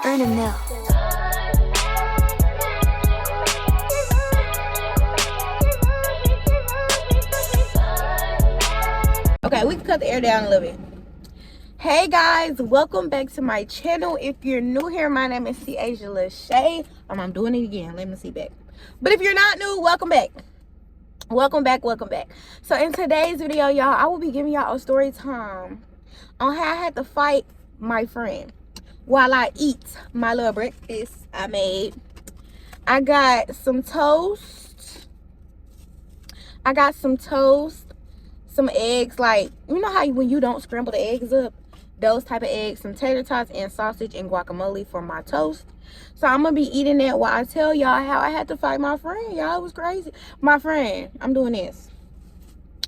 Earn a mill. Okay, we can cut the air down a little bit. Hey guys, welcome back to my channel. If you're new here, my name is Asia Lachey. I'm doing it again. Let me see back. But if you're not new, welcome back. Welcome back. So in today's video, y'all, I will be giving y'all a story time on how I had to fight my friend while I eat my little breakfast I made. I got some toast. Some eggs, like, you know how when you don't scramble the eggs up, those type of eggs, some tater tots and sausage and guacamole for my toast. So I'm gonna be eating that while I tell y'all how I had to fight my friend. Y'all, it was crazy. My friend, I'm doing this.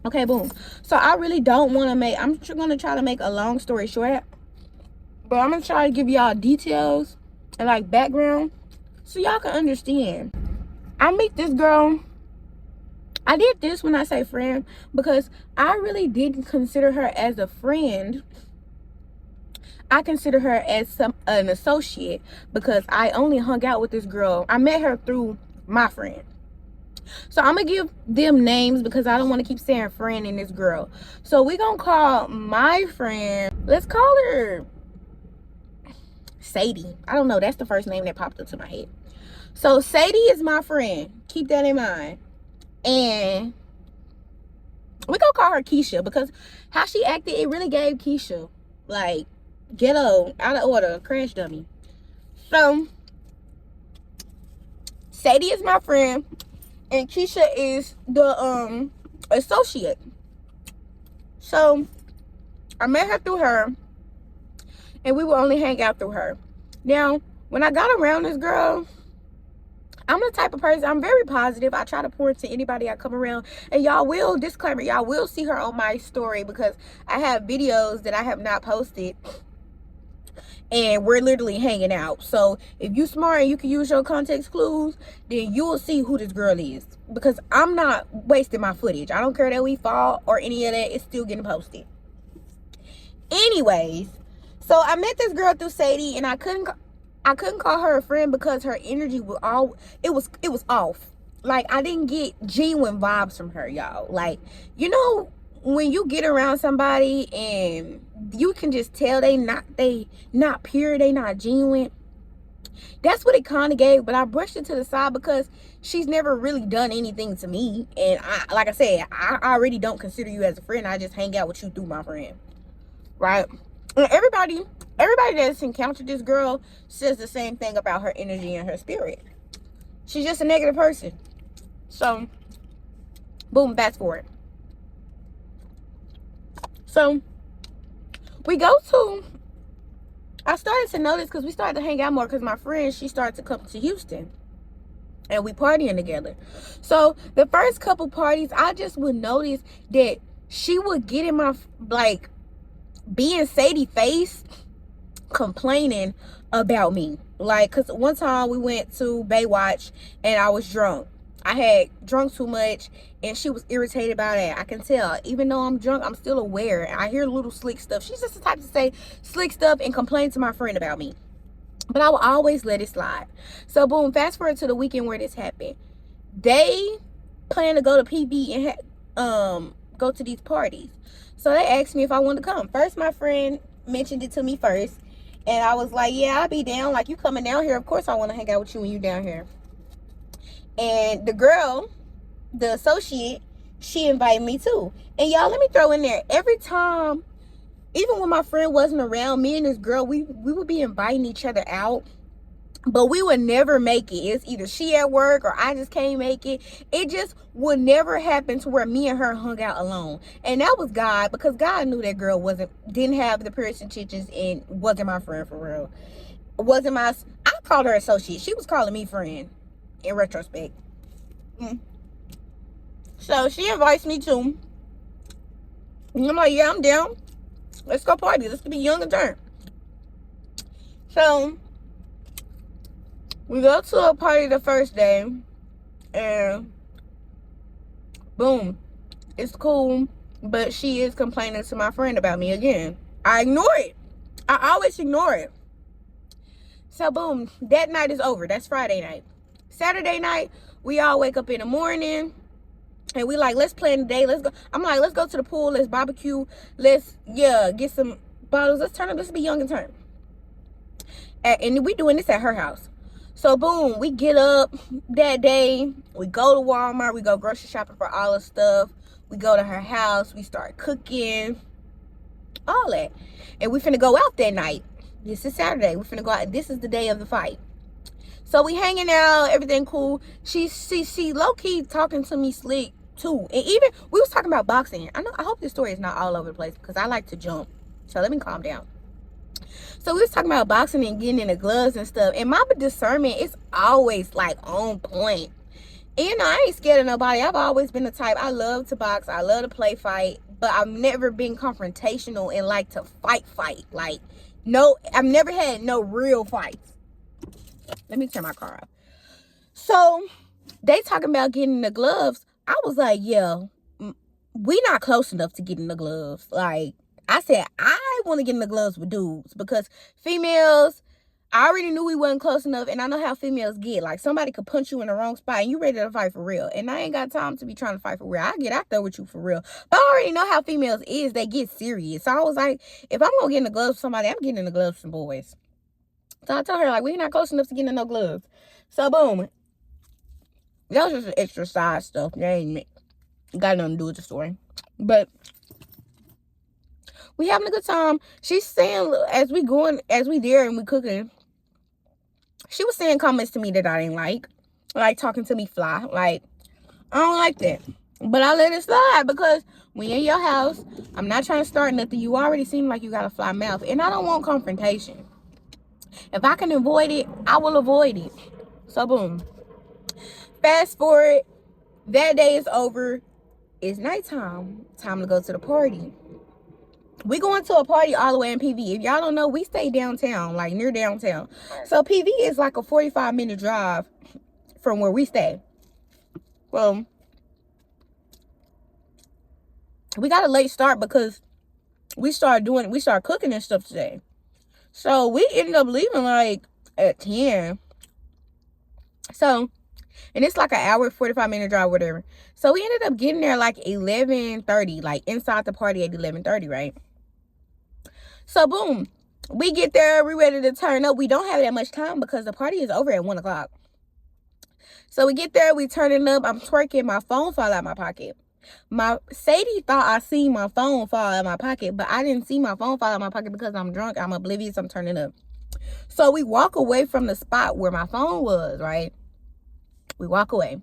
Okay, boom. So I really don't want to make, I'm gonna try to make a long story short, but I'm gonna try to give y'all details and like background so y'all can understand. I meet this girl. I did this when I say friend because I really didn't consider her as a friend. I consider her as an associate because I only hung out with this girl. I met her through my friend. So I'm going to give them names because I don't want to keep saying friend and this girl. So we're going to call my friend, let's call her Sadie. I don't know. That's the first name that popped up to my head. So Sadie is my friend. Keep that in mind. And we gonna call her Keisha because how she acted, it really gave Keisha like ghetto, out of order, crash dummy. So Sadie is my friend and Keisha is the associate. So I met her through her and we would only hang out through her. Now when I got around this girl, I'm the type of person, I'm very positive. I try to pour into anybody I come around. And y'all will, disclaimer, y'all will see her on my story because I have videos that I have not posted. And we're literally hanging out. So if you smart and you can use your context clues, then you will see who this girl is. Because I'm not wasting my footage. I don't care that we fall or any of that. It's still getting posted. Anyways, so I met this girl through Sadie and I couldn't call her a friend because her energy was it was off. Like I didn't get genuine vibes from her, y'all. Like, you know, when you get around somebody and you can just tell they not pure, they not genuine. That's what it kind of gave, but I brushed it to the side because she's never really done anything to me. And like I said, I already don't consider you as a friend. I just hang out with you through my friend. Right? And everybody that's encountered this girl says the same thing about her energy and her spirit. She's just a negative person. So, boom, fast forward. So, I started to notice because we started to hang out more because my friend, she started to come to Houston. And we partying together. So, the first couple parties, I just would notice that she would get in my, like, being Sadie face complaining about me. Like, because one time we went to Baywatch and I was drunk. I had drunk too much and she was irritated by that. I can tell. Even though I'm drunk, I'm still aware. I hear little slick stuff. She's just the type to say slick stuff and complain to my friend about me. But I will always let it slide. So boom, fast forward to the weekend where this happened. They plan to go to PB and go to these parties. So they asked me if I wanted to come. First, my friend mentioned it to me first. And I was like, yeah, I'll be down. Like, you coming down here. Of course, I want to hang out with you when you down here. And the girl, the associate, she invited me too. And y'all, let me throw in there. Every time, even when my friend wasn't around, me and this girl, we would be inviting each other out. But we would never make it. It's either she at work or I just can't make it. It just would never happen to where me and her hung out alone. And that was God, because God knew that girl didn't have the piercing stitches and wasn't my friend for real. I called her associate. She was calling me friend in retrospect. So she invites me too. And I'm like, yeah, I'm down. Let's go party. Let's be young and turn. So we go to a party the first day, and boom, it's cool, but she is complaining to my friend about me again. I ignore it. I always ignore it. So boom, that night is over. That's Friday night. Saturday night, we all wake up in the morning and we like, let's plan the day. Let's go. I'm like, let's go to the pool. Let's barbecue. Let's, get some bottles. Let's turn up. Let's be young and turn. And we doing this at her house. So boom, we get up that day. We go to Walmart. We go grocery shopping for all the stuff. We go to her house. We start cooking. All that. And we finna go out that night. This is Saturday. We finna go out. This is the day of the fight. So we hanging out, everything cool. She low-key talking to me slick too. And even we was talking about boxing. I hope this story is not all over the place because I like to jump. So let me calm down. So we was talking about boxing and getting in the gloves and stuff. And my discernment is always like on point. And I ain't scared of nobody. I've always been the type. I love to box. I love to play fight. But I've never been confrontational and like to fight. Like, no, I've never had no real fights. Let me turn my car off. So they talking about getting the gloves. I was like, yeah, we not close enough to get in the gloves. Like, I said, I want to get in the gloves with dudes because females, I already knew we wasn't close enough, and I know how females get. Like, somebody could punch you in the wrong spot, and you ready to fight for real. And I ain't got time to be trying to fight for real. I get out there with you for real. But I already know how females is. They get serious. So I was like, if I'm going to get in the gloves with somebody, I'm getting in the gloves with some boys. So I told her, like, we're not close enough to get in no gloves. So, boom. That was just an extra side stuff. That ain't got nothing to do with the story. But we having a good time. She's saying, as we there and we cooking, she was saying comments to me that I didn't like. Like, talking to me fly. Like, I don't like that. But I let it slide because we in your house. I'm not trying to start nothing. You already seem like you got a fly mouth. And I don't want confrontation. If I can avoid it, I will avoid it. So, boom. Fast forward. That day is over. It's nighttime. Time to go to the party. We going to a party all the way in PV. If y'all don't know, we stay downtown, like near downtown. So PV is like a 45-minute drive from where we stay. Well, we got a late start because we started cooking and stuff today. So we ended up leaving like at 10. So, and it's like an hour, 45-minute drive, whatever. So we ended up getting there like 11:30, like inside the party at 11:30, right? So, boom. We get there. We ready to turn up. We don't have that much time because the party is over at 1 o'clock. So, we get there. We turn it up. I'm twerking. My phone fall out of my pocket. Sadie thought I seen my phone fall out of my pocket, but I didn't see my phone fall out of my pocket because I'm drunk. I'm oblivious. I'm turning up. So, we walk away from the spot where my phone was, right? We walk away.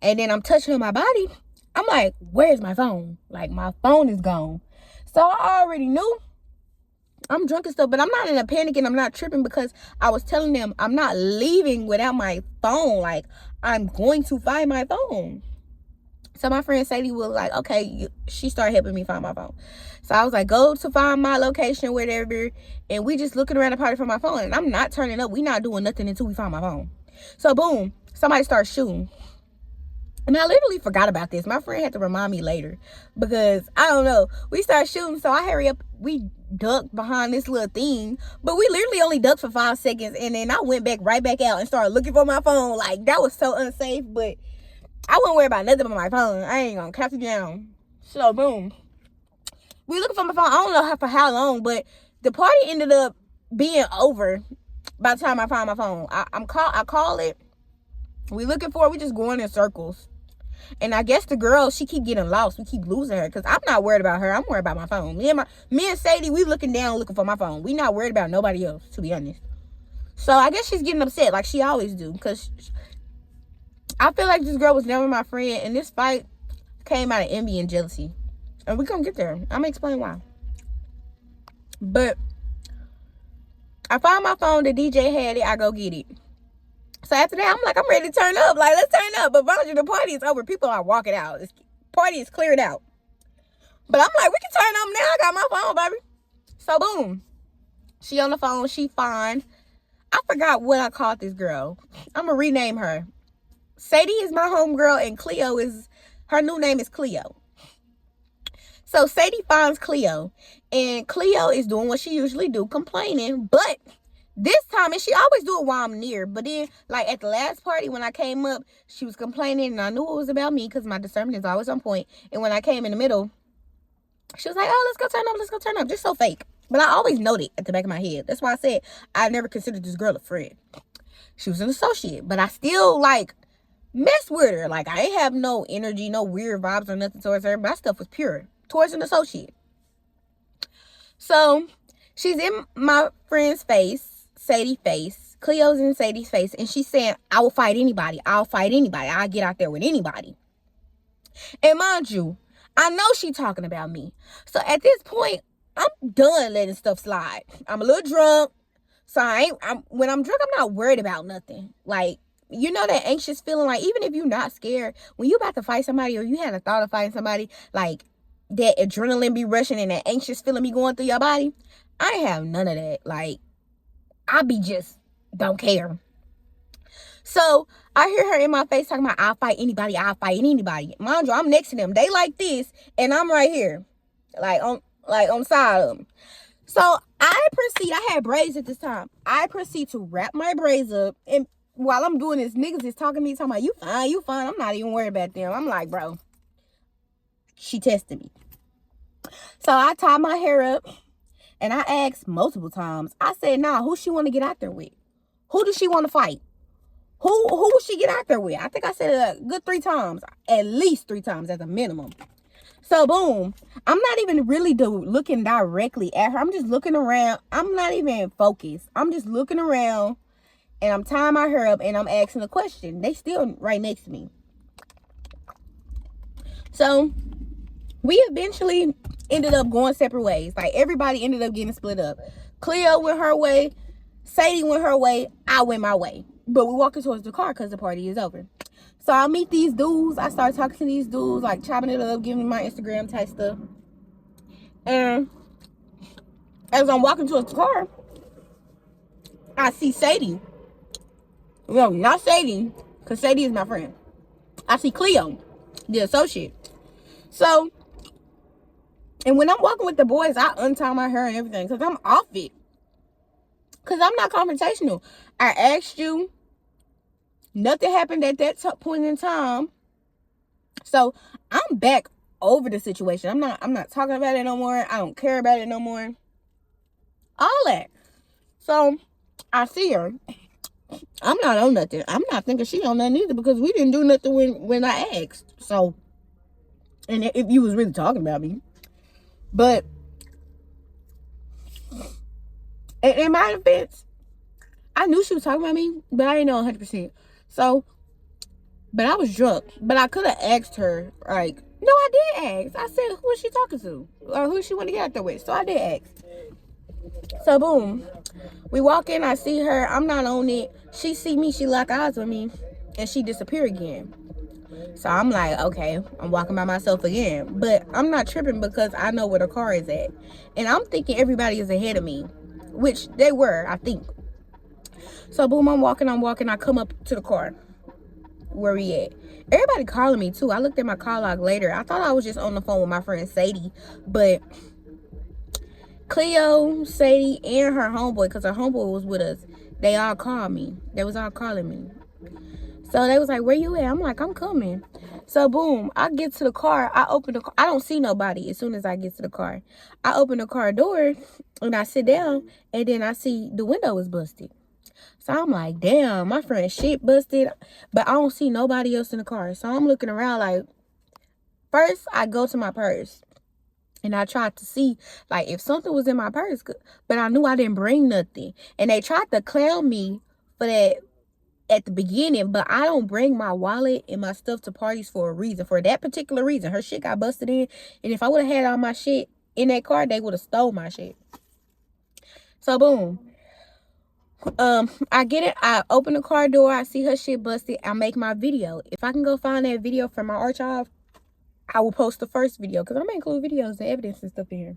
And then I'm touching my body. I'm like, where's my phone? Like, my phone is gone. So, I already knew. I'm drunk and stuff, but I'm not in a panic and I'm not tripping because I was telling them I'm not leaving without my phone. Like, I'm going to find my phone. So my friend Sadie was like, okay, she started helping me find my phone. So I was like, go to find my location, whatever. And we just looking around the party for my phone. And I'm not turning up. We not doing nothing until we find my phone. So boom, somebody starts shooting. And I literally forgot about this. My friend had to remind me later because, I don't know, we started shooting. So I hurry up. We ducked behind this little thing. But we literally only ducked for 5 seconds. And then I went right back out and started looking for my phone. Like, that was so unsafe. But I wouldn't worry about nothing but my phone. I ain't going to cap it down. So, boom. We looking for my phone. I don't know for how long. But the party ended up being over by the time I found my phone. I call it. We looking for it. We just going in circles. And I guess the girl, she keep getting lost. We keep losing her because I'm not worried about her. I'm worried about my phone. Me and Sadie, we looking down looking for my phone. We not worried about nobody else, to be honest. So I guess she's getting upset like she always do because I feel like this girl was never my friend. And this fight came out of envy and jealousy. And we gonna get there. I'm gonna explain why. But I found my phone. The DJ had it. I go get it. So after that, I'm like, I'm ready to turn up. Like, let's turn up. But mind you, the party is over. People are walking out. This party is cleared out. But I'm like, we can turn up now. I got my phone, baby. So, boom. She on the phone. She fine. I forgot what I called this girl. I'm going to rename her. Sadie is my homegirl, and Cleo is, her new name is Cleo. So, Sadie finds Cleo. And Cleo is doing what she usually do, complaining. But This time, and she always do it while I'm near, but then, like, at the last party, when I came up, she was complaining, and I knew it was about me, because my discernment is always on point, and when I came in the middle, she was like, oh, let's go turn up, just so fake, but I always know it at the back of my head. That's why I said I never considered this girl a friend. She was an associate, but I still, like, mess with her. Like, I ain't have no energy, no weird vibes or nothing towards her. My stuff was pure towards an associate. So, she's in my friend's face, Sadie's face. Cleo's in Sadie's face. And she's saying, I will fight anybody. I'll fight anybody. I'll get out there with anybody. And mind you, I know she talking about me. So, at this point, I'm done letting stuff slide. I'm a little drunk. So, when I'm drunk, I'm not worried about nothing. Like, you know that anxious feeling, like, even if you're not scared, when you about to fight somebody or you had a thought of fighting somebody, like, that adrenaline be rushing and that anxious feeling be going through your body, I ain't have none of that. Like, I be just, don't care. So, I hear her in my face talking about, I'll fight anybody, I'll fight anybody. Mind you, I'm next to them. They like this, and I'm right here, like, on the side of them. So, I had braids at this time. I proceed to wrap my braids up, and while I'm doing this, niggas is talking to me, talking about, you fine. I'm not even worried about them. I'm like, bro, she tested me. So I tied my hair up, and I asked multiple times. I said, nah, who she want to get out there with? Who does she want to fight? Who will she get out there with? I think I said it a good 3 times. At least 3 times as a minimum. So, boom. I'm not even really looking directly at her. I'm just looking around. I'm not even focused. I'm just looking around. And I'm tying my hair up, and I'm asking a question. They still right next to me. So, we eventually ended up going separate ways. Like, everybody ended up getting split up. Cleo went her way. Sadie went her way. I went my way. But we walking towards the car because the party is over. So, I meet these dudes. I start talking to these dudes, like, chopping it up, giving them my Instagram type stuff. And as I'm walking towards the car, I see Sadie. No, not Sadie, because Sadie is my friend. I see Cleo, the associate. So, and when I'm walking with the boys, I untie my hair and everything, because I'm off it. Because I'm not confrontational. I asked you. Nothing happened at that point in time. So, I'm back over the situation. I'm not talking about it no more. I don't care about it no more. All that. So, I see her. I'm not on nothing. I'm not thinking she on nothing either, because we didn't do nothing when I asked. So, and if you was really talking about me. But, in my defense, I knew she was talking about me, but I didn't know 100%. So, but I was drunk. But I could have asked her, like, no, I did ask. I said, who is she talking to? Or who she want to get out there with? So I did ask. So, boom. We walk in, I see her. I'm not on it. She see me, she lock eyes with me, and she disappear again. So I'm like, okay, I'm walking by myself again. But I'm not tripping, because I know where the car is at. And I'm thinking everybody is ahead of me, which they were, I think. So, boom, I'm walking. I come up to the car. Where we at? Everybody calling me, too. I looked at my call log later. I thought I was just on the phone with my friend Sadie. But Cleo, Sadie, and her homeboy, because her homeboy was with us, they all called me. They was all calling me. So they was like, where you at? I'm like, I'm coming. So, boom, I get to the car. I open the car. I don't see nobody as soon as I get to the car. I open the car door, and I sit down, and then I see the window is busted. So I'm like, damn, my friend's shit busted. But I don't see nobody else in the car. So I'm looking around like, first I go to my purse. And I tried to see, like, if something was in my purse. But I knew I didn't bring nothing. And they tried to clown me for that at the beginning. But I don't bring my wallet and my stuff to parties for a reason. For that particular reason. Her shit got busted in. And if I would have had all my shit in that car, they would have stole my shit. So, boom. I get it. I open the car door. I see her shit busted. I make my video. If I can go find that video from my archive, I will post the first video, because I'm going to include videos and evidence and stuff in here.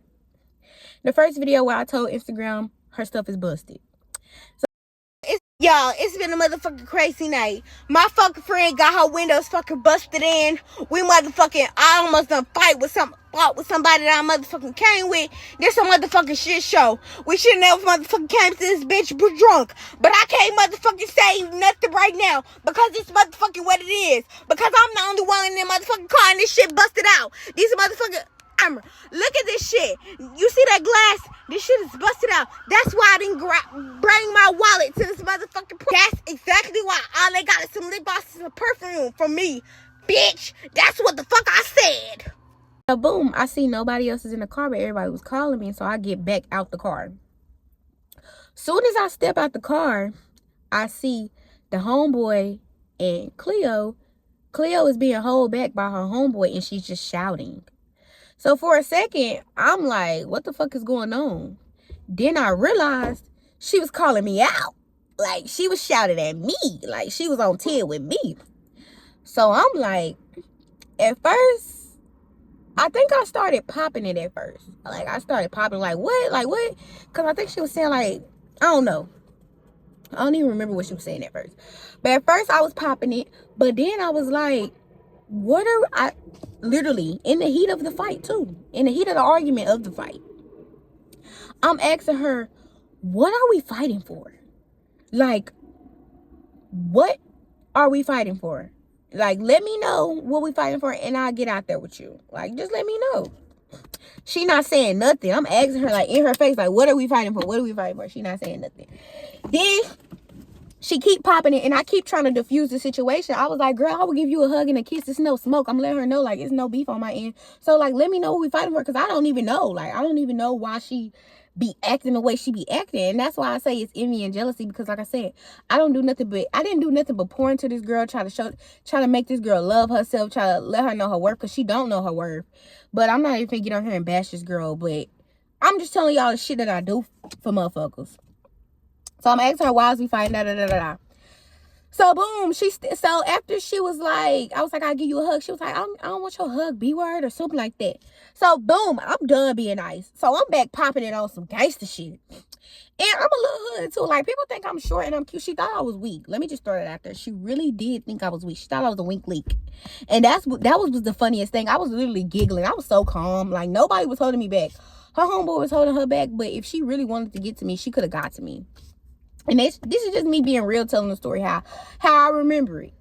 The first video where I told Instagram her stuff is busted. So Y'all, it's been a motherfucking crazy night. My fucking friend got her windows fucking busted in. We motherfucking, I almost done fought with somebody that I motherfucking came with. This a motherfucking shit show. We should never motherfucking came to this bitch drunk. But I can't motherfucking say nothing right now because it's motherfucking what it is. Because I'm the only one in the motherfucking car and this shit busted out. These motherfucking... Look at this shit. You see that glass? This shit is busted out. That's why I didn't bring my wallet to this motherfucking... That's exactly why. All they got is some lip gloss and some perfume from me. Bitch, that's what the fuck I said. So boom, I see nobody else is in the car, but everybody was calling me, so I get back out the car. Soon as I step out the car, I see the homeboy and Cleo. Cleo is being held back by her homeboy, and she's just shouting. So for a second, I'm like, what the fuck is going on? Then I realized she was calling me out. Like, she was shouting at me. Like, she was on 10 with me. So I'm like, at first, I think I started popping it at first. Like, I started popping, like, what? Like, what? Because I think she was saying, like, I don't know. I don't even remember what she was saying at first. But at first, I was popping it. But then I was like, what are I... Literally, in the heat of the fight, too. In the heat of the argument of the fight. I'm asking her, what are we fighting for? Like, what are we fighting for? Like, let me know what we fighting for, and I'll get out there with you. Like, just let me know. She not saying nothing. I'm asking her, like, in her face, like, what are we fighting for? What are we fighting for? She not saying nothing. Then... she keep popping it, and I keep trying to diffuse the situation. I was like, girl, I will give you a hug and a kiss. It's no smoke. I'm letting her know, like, it's no beef on my end. So, like, let me know what we fighting for, because I don't even know. Like, I don't even know why she be acting the way she be acting. And that's why I say it's envy and jealousy, because, like I said, I didn't do nothing but pour into this girl, try to make this girl love herself, try to let her know her worth, because she don't know her worth. But I'm not even gonna get on here and bash this girl, but I'm just telling y'all the shit that I do for motherfuckers. So I'm asking her, why is we fighting? So boom, so after she was like, I was like, I'll give you a hug. She was like, I don't want your hug, B-word or something like that. So boom, I'm done being nice. So I'm back popping it on some gangster shit. And I'm a little hood too. Like, people think I'm short and I'm cute. She thought I was weak. Let me just throw that out there. She really did think I was weak. She thought I was a wink leak. And that was the funniest thing. I was literally giggling. I was so calm. Like, nobody was holding me back. Her homeboy was holding her back. But if she really wanted to get to me, she could have got to me. And this is just me being real, telling the story how I remember it.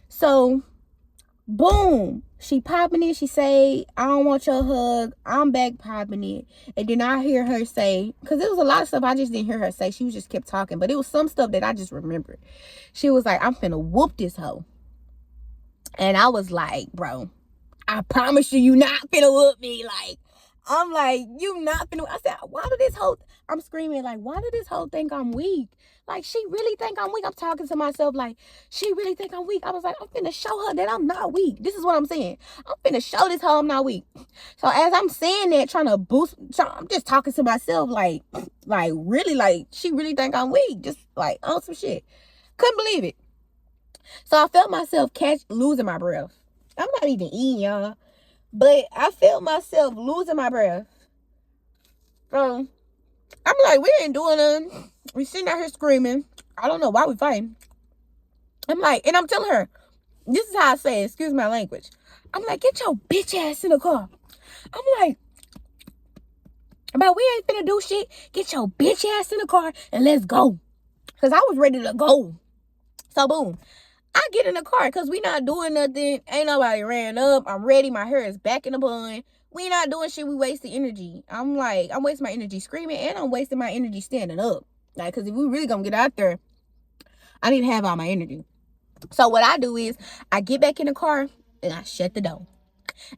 So, boom. She popping it. She say, I don't want your hug. I'm back popping it. And then I hear her say, because there was a lot of stuff I just didn't hear her say. She just kept talking. But it was some stuff that I just remembered. She was like, I'm finna whoop this hoe. And I was like, bro, I promise you not finna whoop me. Like, I'm like, you not finna... I said, why did this whole... I'm screaming, like, why did this whole think I'm weak? Like, she really think I'm weak. I'm talking to myself, like, she really think I'm weak. I was like, I'm finna show her that I'm not weak. This is what I'm saying. I'm finna show this hoe I'm not weak. So, as I'm saying that, trying to boost... I'm just talking to myself, like, really, like, she really think I'm weak. Just, like, on some shit. Couldn't believe it. So, I felt myself losing my breath. I'm not even eating, y'all. But I felt myself losing my breath. So, I'm like, we ain't doing nothing. We sitting out here screaming. I don't know why we fighting. I'm like, and I'm telling her, this is how I say it, excuse my language. I'm like, get your bitch ass in the car. I'm like, but we ain't finna do shit. Get your bitch ass in the car and let's go. Because I was ready to go. So, boom. I get in the car because we not doing nothing. Ain't nobody ran up. I'm ready. My hair is back in the bun. We not doing shit. We wasting energy. I'm like, I'm wasting my energy screaming, and I'm wasting my energy standing up. Like, because if we really gonna get out there, I need to have all my energy. So what I do is I get back in the car and I shut the door.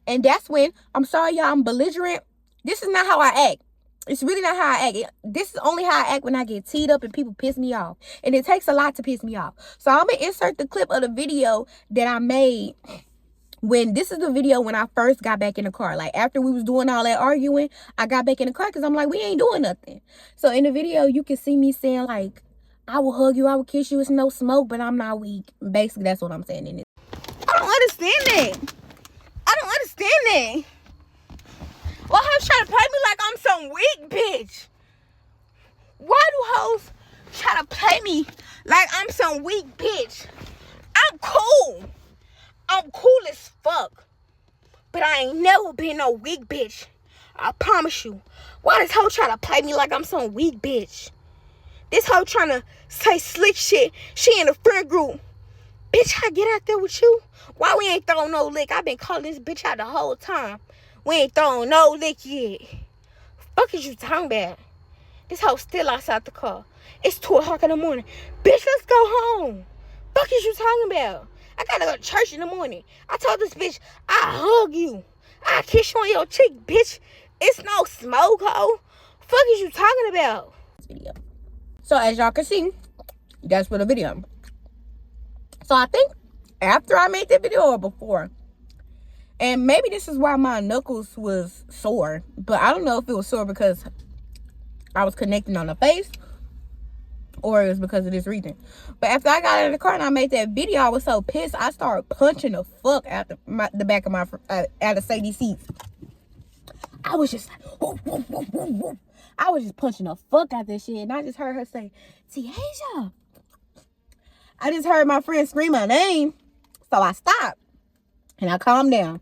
And that's when, I'm sorry, y'all, I'm belligerent. This is not how I act. It's really not how I act. This is only how I act when I get teed up and people piss me off. And it takes a lot to piss me off. So I'm going to insert the clip of the video that I made this is the video when I first got back in the car. Like, after we was doing all that arguing, I got back in the car because I'm like, we ain't doing nothing. So in the video, you can see me saying, like, I will hug you, I will kiss you, it's no smoke, but I'm not weak. Basically, that's what I'm saying in it. I don't understand that. I don't understand that. Why hoes trying to play me like I'm some weak bitch? Why do hoes try to play me like I'm some weak bitch. I'm cool. I'm cool as fuck. But I ain't never been no weak bitch. I promise you. Why this hoe try to play me like I'm some weak bitch? This hoe trying to say slick shit. She in the friend group. Bitch, I get out there with you. Why we ain't throwing no lick? I been calling this bitch out the whole time. We ain't throwing no lick yet. Fuck is you talking about? This hoe still outside the car. It's 2 o'clock in the morning. Bitch, let's go home. Fuck is you talking about? I gotta go to church in the morning. I told this bitch, I hug you. I kiss you on your cheek, bitch. It's no smoke, hoe. Fuck is you talking about? This video. So as y'all can see, that's for the video. So I think after I made that video or before, and maybe this is why my knuckles was sore, but I don't know if it was sore because I was connecting on the face or it was because of this reason. But after I got out of the car and I made that video, I was so pissed. I started punching the fuck out the back of my out of Sadie's seats. I was just like, whoop, whoop, whoop, whoop, whoop. I was just punching the fuck out that shit, and I just heard her say, Tiaja. I just heard my friend scream my name, so I stopped and I calmed down.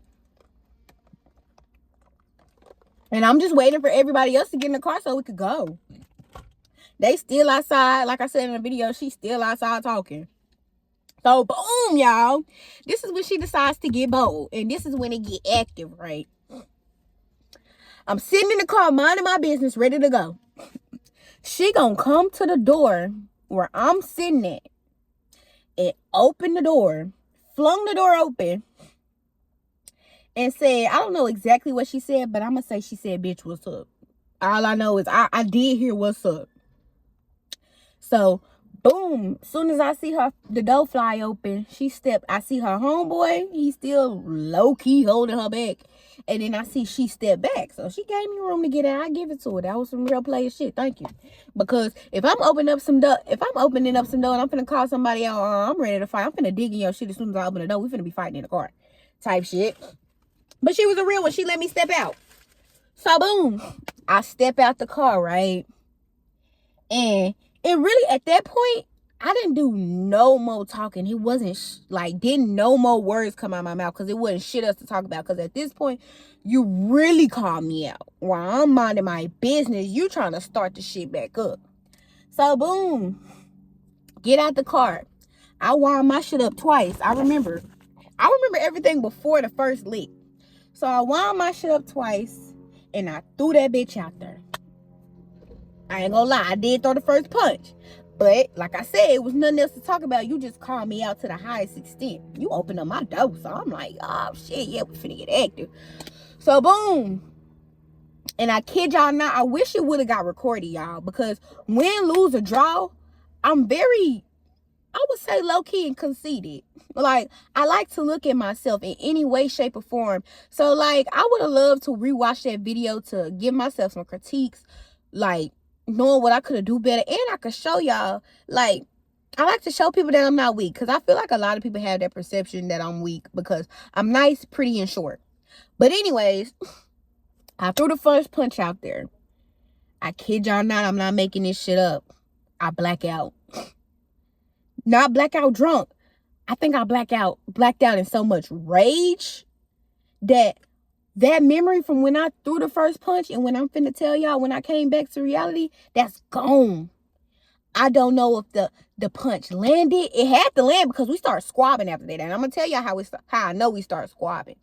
And I'm just waiting for everybody else to get in the car so we could go. They still outside. Like I said in the video, she's still outside talking. So, boom, y'all. This is when she decides to get bold. And this is when it get active, right? I'm sitting in the car, minding my business, ready to go. She gonna come to the door where I'm sitting at and open the door, flung the door open, and said, I don't know exactly what she said, but I'm gonna say she said, bitch, what's up? All I know is I did hear what's up. So, boom, soon as I see her, the door fly open, I see her homeboy, he's still low-key holding her back. And then I see she stepped back. So she gave me room to get out. I give it to her. That was some real player shit. Thank you. Because if I'm opening up some door, and I'm finna call somebody out, I'm ready to fight. I'm finna dig in your shit as soon as I open the door. We finna be fighting in the car. Type shit. But she was a real one. She let me step out. So boom. I step out the car, right? And it really, at that point, I didn't do no more talking. It wasn't didn't no more words come out of my mouth because it wasn't shit else to talk about. Because at this point, you really called me out. While I'm minding my business, you trying to start the shit back up. So boom, get out the car. I wound my shit up twice. I remember everything before the first lick. So I wound my shit up twice and I threw that bitch out there. I ain't gonna lie, I did throw the first punch. But, like I said, it was nothing else to talk about. You just called me out to the highest extent. You opened up my door. So, I'm like, oh, shit, yeah, we finna get active. So, boom. And I kid y'all not, I wish it would have got recorded, y'all. Because win, lose, or draw, I'm very, I would say, low-key and conceited. Like, I like to look at myself in any way, shape, or form. So, like, I would have loved to rewatch that video to give myself some critiques. Like, knowing what I could have do better, and I could show y'all, like, I like to show people that I'm not weak, because I feel like a lot of people have that perception that I'm weak, because I'm nice, pretty, and short. But anyways, I threw the first punch out there. I kid y'all not, I'm not making this shit up. I black out. Not blackout drunk. I think I blacked out in so much rage that memory from when I threw the first punch and when I'm finna tell y'all when I came back to reality, that's gone. I don't know if the punch landed. It had to land because we started squabbing after that. And I'm gonna tell y'all how I know we started squabbing.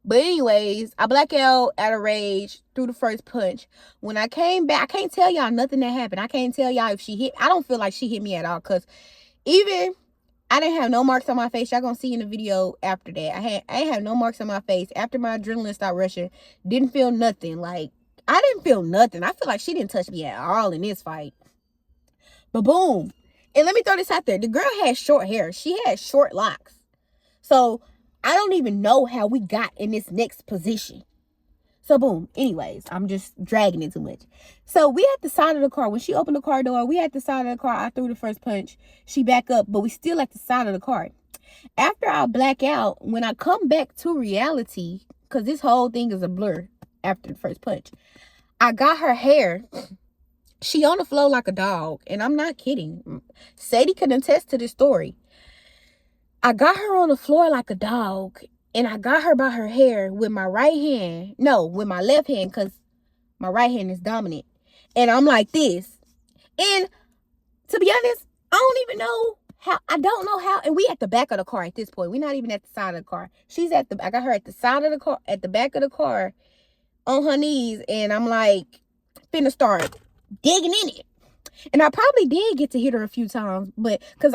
But anyways, I blacked out of rage, threw the first punch. When I came back, I can't tell y'all nothing that happened. I can't tell y'all if she hit. I don't feel like she hit me at all because even I didn't have no marks on my face. Y'all gonna see in the video after that. I ain't have no marks on my face. After my adrenaline started rushing, didn't feel nothing. Like, I didn't feel nothing. I feel like she didn't touch me at all in this fight. But boom. And let me throw this out there. The girl had short hair. She had short locks. So, I don't even know how we got in this next position. So, boom. Anyways, I'm just dragging it too much. So, we at the side of the car. When she opened the car door, we at the side of the car. I threw the first punch. She back up, but we still at the side of the car. After I black out, when I come back to reality, because this whole thing is a blur after the first punch, I got her hair She on the floor like a dog, and I'm not kidding. Sadie can attest to this story. I got her on the floor like a dog, and I got her by her hair with my right hand. No, with my left hand, because my right hand is dominant. And I'm like this. And to be honest, I don't even know how. I don't know how. And we at the back of the car at this point. We're not even at the side of the car. I got her at the side of the car, at the back of the car, on her knees. And I'm like, finna start digging in it. And I probably did get to hit her a few times, but because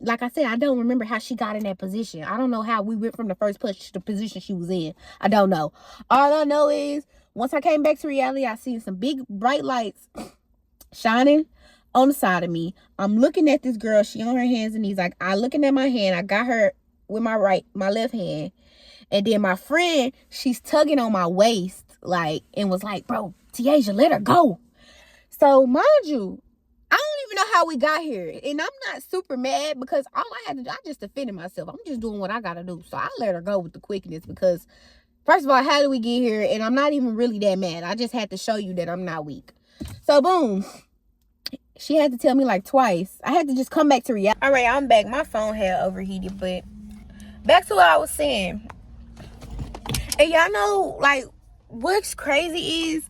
like I said, I don't remember how she got in that position. I don't know how we went from the first punch to the position she was in. I don't know. All I know is once I came back to reality, I seen some big bright lights shining on the side of me. I'm looking at this girl. She on her hands and knees. Like, I looking at my hand. I got her with my left hand. And then my friend, she's tugging on my waist, like, and was like, bro, Tiaja, let her go. So mind you, I don't even know how we got here. And I'm not super mad because all I had to do, I just defended myself. I'm just doing what I got to do. So I let her go with the quickness because, first of all, how did we get here? And I'm not even really that mad. I just had to show you that I'm not weak. So boom. She had to tell me like twice. I had to just come back to reality. All right, I'm back. My phone had overheated, but back to what I was saying. And y'all know, like, what's crazy is,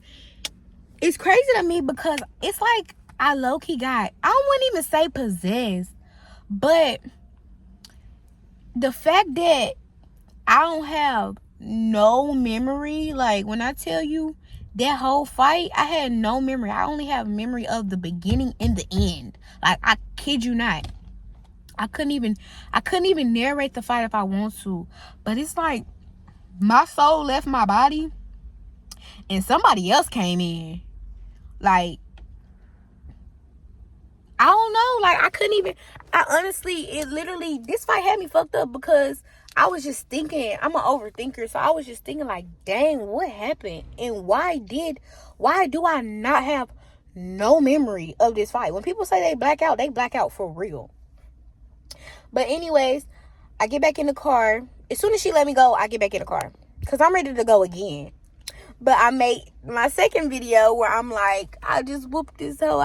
it's crazy to me because it's like I low-key got, I wouldn't even say possessed, but the fact that I don't have no memory, like when I tell you that whole fight, I had no memory. I only have memory of the beginning and the end. Like, I kid you not. I couldn't even narrate the fight if I want to. But it's like my soul left my body and somebody else came in. Like, I don't know. Like, I honestly, it literally, this fight had me fucked up because I was just thinking, I'm an overthinker. So I was just thinking like, dang, what happened? And why do I not have no memory of this fight? When people say they black out for real. But anyways, I get back in the car. As soon as she let me go, I get back in the car because I'm ready to go again. But I made my second video where I'm like, I just whooped this hoe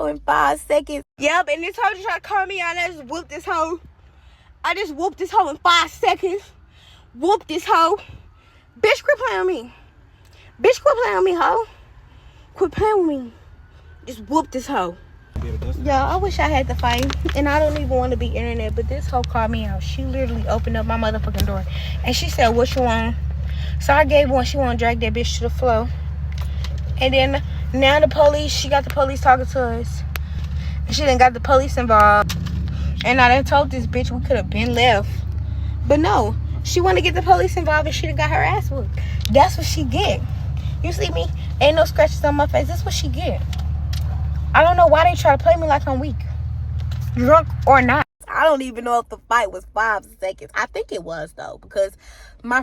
in 5 seconds. Yep, and this hoe just tried to call me out. I just whooped this hoe. In 5 seconds. Whoop this hoe. Bitch, quit playing with me. Hoe. Quit playing with me. Just whoop this hoe. Yeah, I wish I had the fight. And I don't even want to be internet, but this hoe called me out. She literally opened up my motherfucking door. And she said, what you want? So I gave one. She want to drag that bitch to the floor. And then now she got the police talking to us. And she done got the police involved. And I done told this bitch we could have been left. But no, she want to get the police involved and she done got her ass whooped. That's what she get. You see me? Ain't no scratches on my face. That's what she get. I don't know why they try to play me like I'm weak. Drunk or not. I don't even know if the fight was 5 seconds. I think it was though, because my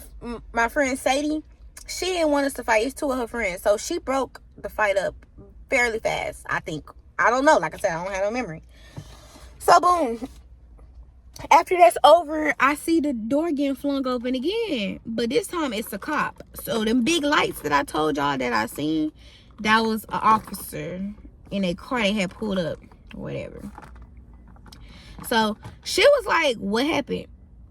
friend Sadie, she didn't want us to fight. It's 2 of her friends, so she broke the fight up fairly fast. I think. I don't know. Like I said, I don't have no memory. So boom. After that's over, I see the door getting flung open again, but this time it's a cop. So them big lights that I told y'all that I seen, that was an officer in a car they had pulled up or whatever. So she was like, what happened?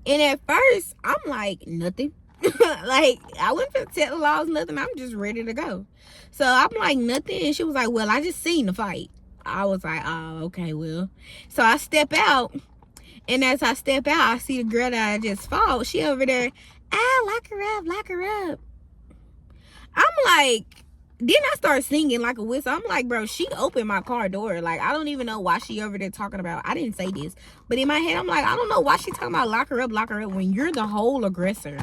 And at first, I'm like, nothing. Like, I wasn't tell the laws, nothing. I'm just ready to go. So I'm like, nothing. And she was like, well, I just seen the fight. I was like, oh, okay, well. So I step out. And as I step out, I see the girl that I just fought. She over there, lock her up. I'm like, then I start singing like a whistle. I'm like, bro, she opened my car door. Like, I don't even know why she over there talking about, I didn't say this. But in my head, I'm like, I don't know why she talking about lock her up when you're the whole aggressor.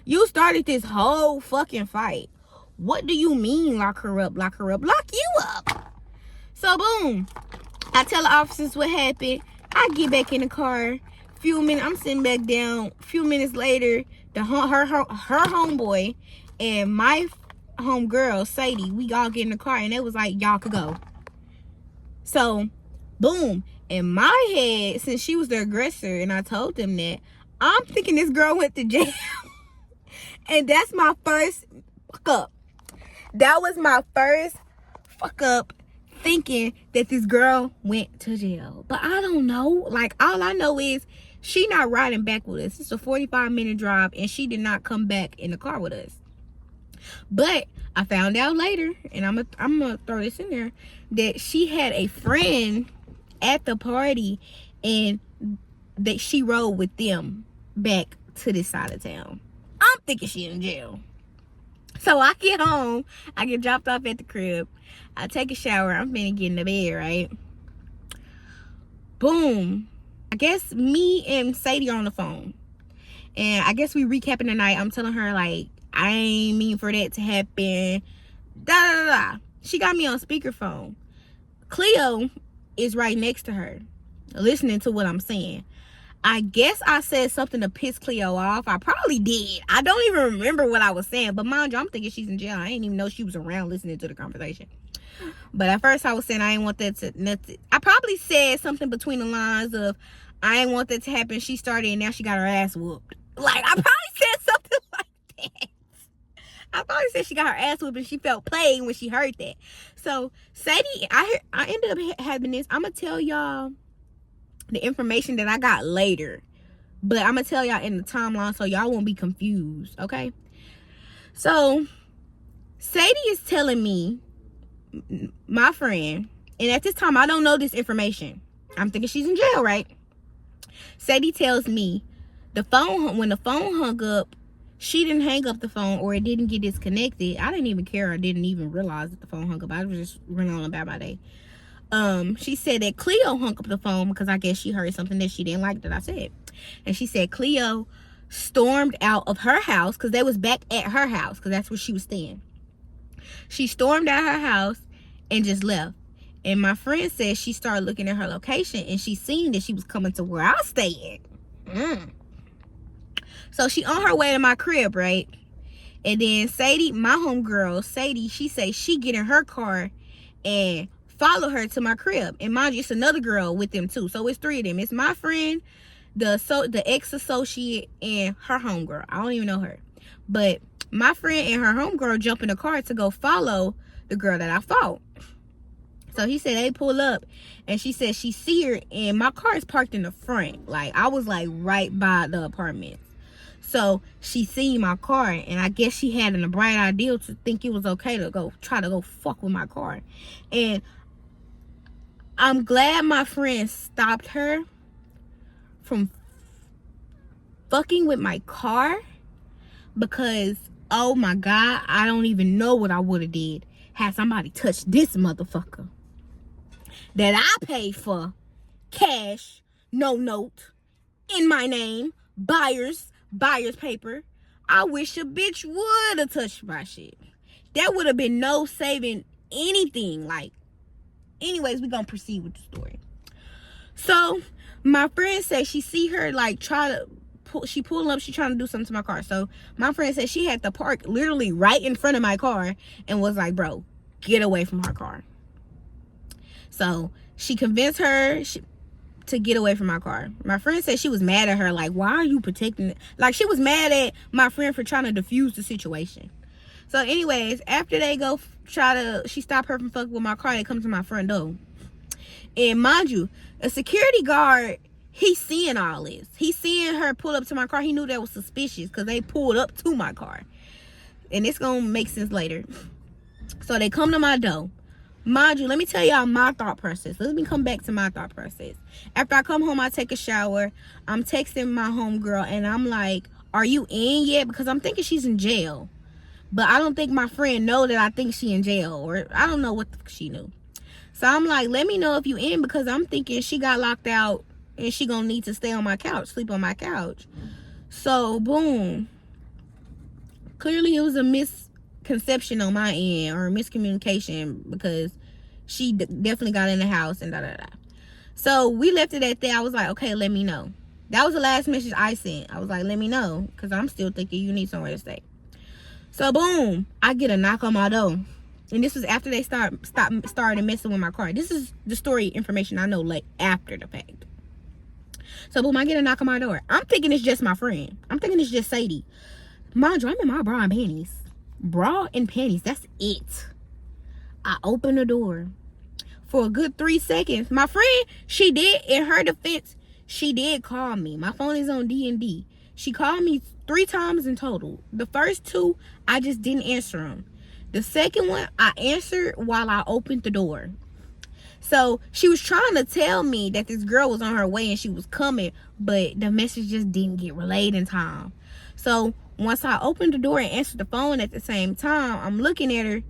You started this whole fucking fight. What do you mean lock her up? Lock you up. So, boom. I tell the officers what happened. I get back in the car. Few minutes, I'm sitting back down. Few minutes later, her homeboy and my homegirl, Sadie, we all get in the car and it was like, y'all could go. So, boom. In my head, since she was the aggressor and I told them that, I'm thinking this girl went to jail. And that's my first fuck up. That was my first fuck up thinking that this girl went to jail. But I don't know. Like, all I know is she not riding back with us. It's a 45-minute drive, and she did not come back in the car with us. But I found out later, and I'm gonna throw this in there, that she had a friend at the party, and that she rode with them back to this side of town. I'm thinking she in jail. So I get home, I get dropped off at the crib, I take a shower, I'm finna get in the bed, right? Boom. I guess me and Sadie are on the phone. And I guess we recapping the night. I'm telling her, like, I ain't mean for that to happen. Da da da da. She got me on speakerphone. Cleo is right next to her, listening to what I'm saying. I guess I said something to piss Cleo off. I probably did. I don't even remember what I was saying. But mind you, I'm thinking she's in jail. I didn't even know she was around listening to the conversation. But at first I was saying I didn't want that to nothing. I probably said something between the lines of, I didn't want that to happen. She started and now she got her ass whooped. Like, I probably said something like that. I probably said she got her ass whooped and she felt played when she heard that. So Sadie, I ended up having this. I'm gonna tell y'all the information that I got later, but I'm gonna tell y'all in the timeline so y'all won't be confused, okay? So Sadie is telling me, my friend, and at this time I don't know this information, I'm thinking she's in jail, right? Sadie tells me when the phone hung up, she didn't hang up the phone, or it didn't get disconnected. I didn't even care. I didn't even realize that the phone hung up. I was just running on about my day. She said that Cleo hung up the phone because I guess she heard something that she didn't like that I said. And she said Cleo stormed out of her house because they was back at her house because that's where she was staying. She stormed out her house and just left. And my friend said she started looking at her location and she seen that she was coming to where I stayed. So she on her way to my crib, right? And then Sadie, my homegirl, Sadie, she say she get in her car and follow her to my crib. And mind you, it's another girl with them too. So it's three of them. It's my friend, the ex-associate, and her homegirl. I don't even know her. But my friend and her homegirl jump in the car to go follow the girl that I fought. So he said they pull up and she said she see her and my car is parked in the front. Like, I was like right by the apartment. So she seen my car and I guess she had a bright idea to think it was okay to try to go fuck with my car. And I'm glad my friend stopped her from fucking with my car, because oh my God, I don't even know what I would have did had somebody touched this motherfucker that I paid for, cash, no note, in my name, buyer's paper. I wish a bitch would have touched my shit. That would have been no saving anything. Like, anyways, we gonna proceed with the story. So my friend said she see her like she pulled up, she trying to do something to my car. So my friend said she had to park literally right in front of my car and was like, bro, get away from her car. So she convinced her to get away from my car. My friend said she was mad at her, like, why are you protecting it? Like, she was mad at my friend for trying to defuse the situation. So anyways, after they go she stopped her from fucking with my car, they come to my front door. And mind you, a security guard, he's seeing all this. He's seeing her pull up to my car. He knew that was suspicious because they pulled up to my car. And it's gonna make sense later. So they come to my door. Mind you, let me tell y'all my thought process. Let me come back to my thought process. After I come home, I take a shower. I'm texting my homegirl and I'm like, are you in yet? Because I'm thinking she's in jail. But I don't think my friend know that I think she in jail. Or I don't know what she knew. So I'm like, let me know if you in, because I'm thinking she got locked out and she gonna need to stay on my couch, sleep on my couch. So boom. Clearly it was a misconception on my end, or miscommunication, because she definitely got in the house and da da da. So we left it at that. I was like, okay, let me know. That was the last message I sent. I was like, let me know, because I'm still thinking you need somewhere to stay. So boom, I get a knock on my door. And this was after they started messing with my car. This is the story information I know, like, after the fact. So boom, I get a knock on my door. I'm thinking it's just my friend. I'm thinking it's just Sadie. Mind you, I'm in my bra and panties. Bra and panties, that's it. I opened the door. For a good 3 seconds, my friend, she did, in her defense, she did call me. My phone is on D&D. She called me 3 times in total. The first 2, I just didn't answer them. The second one, I answered while I opened the door. So she was trying to tell me that this girl was on her way and she was coming, but the message just didn't get relayed in time. So once I opened the door and answered the phone at the same time, I'm looking at her.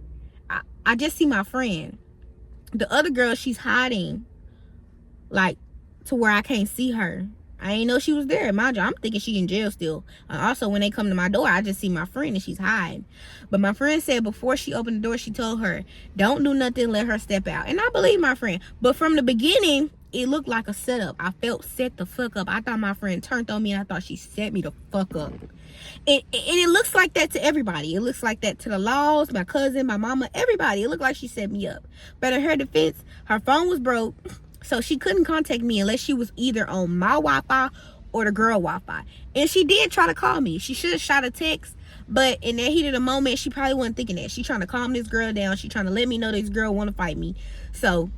I just see my friend. The other girl, she's hiding, like, to where I can't see her. I ain't know she was there. Mind you, I'm thinking she in jail still. Also, when they come to my door, I just see my friend and she's hiding. But my friend said before she opened the door, she told her, don't do nothing, let her step out. And I believe my friend. But from the beginning, it looked like a setup. I felt set the fuck up. I thought my friend turned on me and I thought she set me the fuck up. And it looks like that to everybody. It looks like that to the laws, my cousin, my mama, everybody. It looked like she set me up. But in her defense, her phone was broke. So she couldn't contact me unless she was either on my Wi-Fi or the girl Wi-Fi. And she did try to call me. She should have shot a text. But in that heat of the moment, she probably wasn't thinking that. She trying to calm this girl down. She trying to let me know this girl want to fight me. So